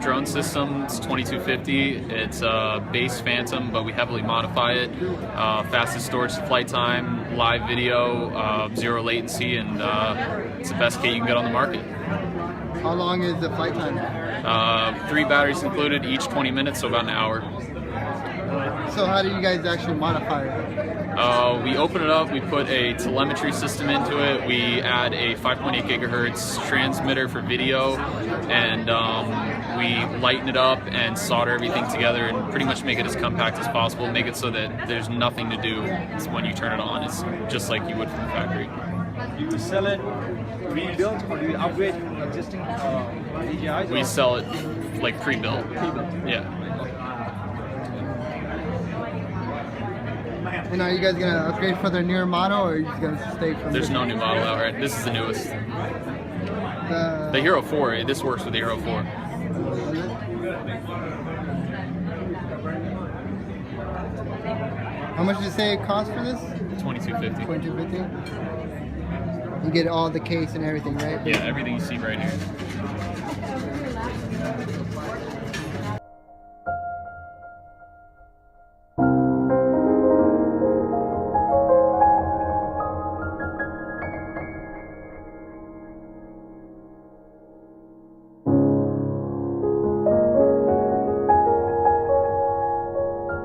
drone system. It's 2250. It's a base Phantom, but we heavily modify it. Fastest storage to flight time, live video, 0 latency, and it's the best kit you can get on the market. How long is the flight time? 3 batteries included, each 20 minutes, so about an hour. So how do you guys actually modify it? We open it up, we put a telemetry system into it, we add a 5.8 gigahertz transmitter for video, and we lighten it up and solder everything together and pretty much make it as compact as possible, make it so that there's nothing to do when you turn it on. It's just like you would from the factory. Do you sell it pre-built or do you upgrade existing DJIs? We sell it like pre-built. Yeah. And are you guys gonna upgrade for the newer model, or are you just gonna stay from? There's no new model out right. This is the newest. The Hero 4. This works with the Hero 4. How much did you say it cost for this? $22.50. $22.50. You get all the case and everything, right? Yeah, everything you see right here.